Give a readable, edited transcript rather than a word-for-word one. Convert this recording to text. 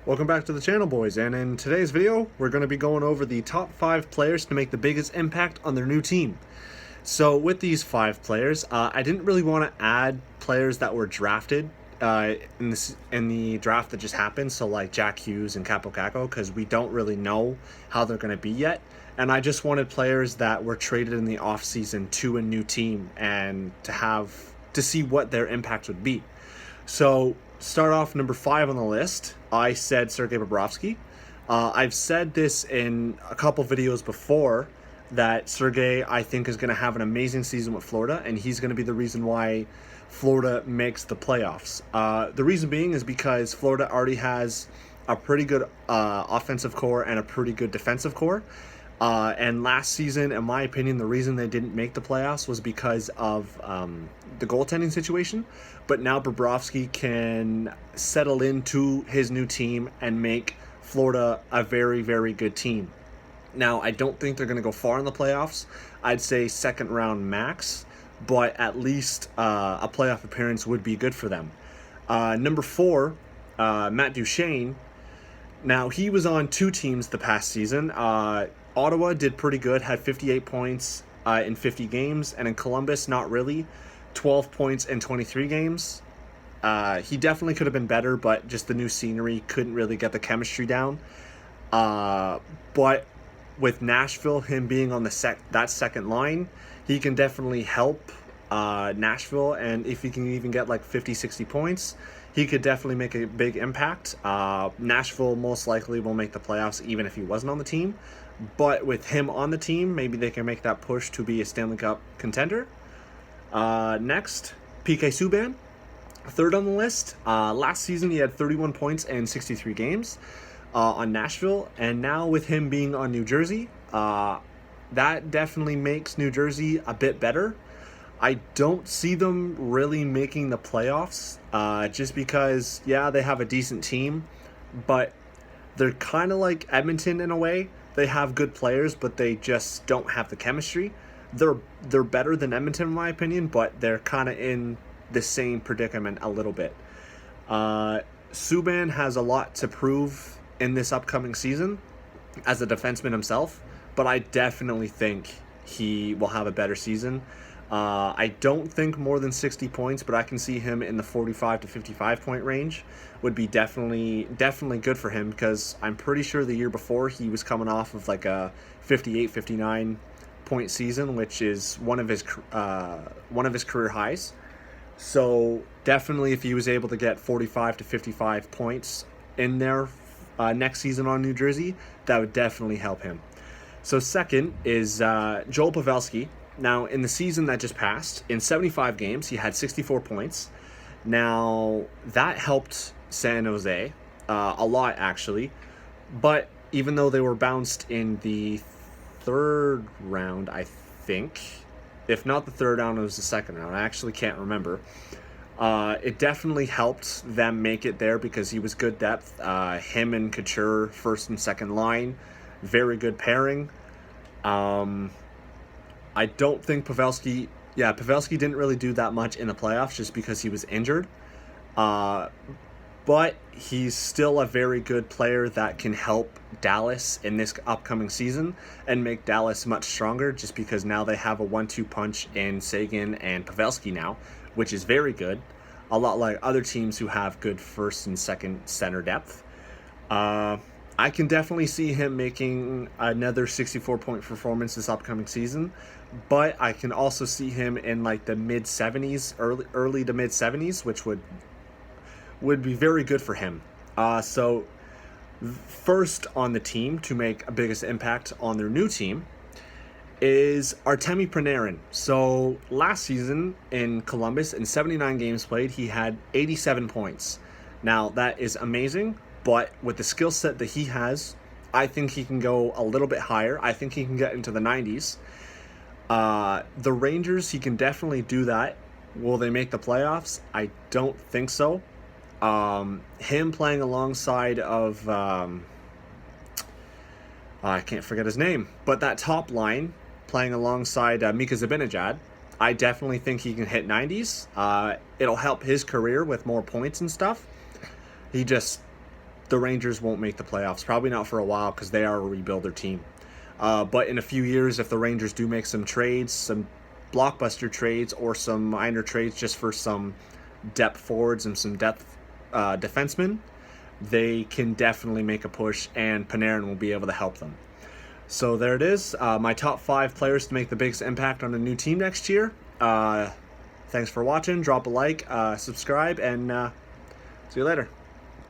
Welcome back to the channel, boys, and in today's video we're going to be going over the top 5 players to make the biggest impact on their new team. So with these 5 players, I didn't really want to add players that were drafted in the draft that just happened, so like Jack Hughes and Capo Caco, because we don't really know how they're going to be yet. And I just wanted players that were traded in the offseason to a new team and to see what their impact would be. So start off number 5 on the list. I said Sergei Bobrovsky. I've said this in a couple videos before that Sergei, I think, is going to have an amazing season with Florida, and he's going to be the reason why Florida makes the playoffs. The reason being is because Florida already has a pretty good offensive core and a pretty good defensive core. And last season, in my opinion, the reason they didn't make the playoffs was because of the goaltending situation. But now Bobrovsky can settle into his new team and make Florida a very, very good team. Now, I don't think they're going to go far in the playoffs. I'd say second round max, but at least a playoff appearance would be good for them. Number 4, Matt Duchene. Now, he was on 2 teams the past season. Ottawa did pretty good, had 58 points in 50 games, and in Columbus, not really, 12 points in 23 games. He definitely could have been better, but just the new scenery couldn't really get the chemistry down. But with Nashville, him being on that second line, he can definitely help Nashville, and if he can even get like 50, 60 points, he could definitely make a big impact. Nashville most likely will make the playoffs even if he wasn't on the team. But with him on the team, maybe they can make that push to be a Stanley Cup contender. Next, PK Subban, 3rd on the list. Last season, he had 31 points in 63 games on Nashville. And now with him being on New Jersey, that definitely makes New Jersey a bit better. I don't see them really making the playoffs just because, yeah, they have a decent team, but they're kind of like Edmonton in a way. They have good players, but they just don't have the chemistry. They're better than Edmonton in my opinion, but they're kind of in the same predicament a little bit. Subban has a lot to prove in this upcoming season as a defenseman himself, but I definitely think he will have a better season. I don't think more than 60 points, but I can see him in the 45 to 55 point range would be definitely good for him, because I'm pretty sure the year before he was coming off of like a 58, 59 point season, which is one of his career highs. So definitely if he was able to get 45 to 55 points in there next season on New Jersey, that would definitely help him. So second is Joel Pavelski. Now, in the season that just passed, in 75 games, he had 64 points. Now, that helped San Jose a lot, actually. But even though they were bounced in the 3rd round, I think, if not the 3rd round, it was the 2nd round. I actually can't remember. It definitely helped them make it there because he was good depth. Him and Couture, 1st and 2nd line, very good pairing. I don't think Pavelski didn't really do that much in the playoffs just because he was injured. But he's still a very good player that can help Dallas in this upcoming season and make Dallas much stronger, just because now they have a 1-2 punch in Seguin and Pavelski now, which is very good. A lot like other teams who have good 1st and 2nd center depth. I can definitely see him making another 64-point performance this upcoming season, but I can also see him in like the mid-70s, early to mid-70s, which would be very good for him. So first on the team to make a biggest impact on their new team is Artemi Panarin. So last season in Columbus, in 79 games played, he had 87 points. Now that is amazing. But with the skill set that he has, I think he can go a little bit higher. I think he can get into the 90s. The Rangers, he can definitely do that. Will they make the playoffs? I don't think so. Him playing alongside of... I can't forget his name. But that top line, playing alongside Mika Zibanejad, I definitely think he can hit 90s. It'll help his career with more points and stuff. the Rangers won't make the playoffs. Probably not for a while because they are a rebuilder team. But in a few years, if the Rangers do make some trades, some blockbuster trades or some minor trades just for some depth forwards and some depth defensemen, they can definitely make a push, and Panarin will be able to help them. So there it is, my top 5 players to make the biggest impact on a new team next year. Thanks for watching. Drop a like, subscribe, and see you later.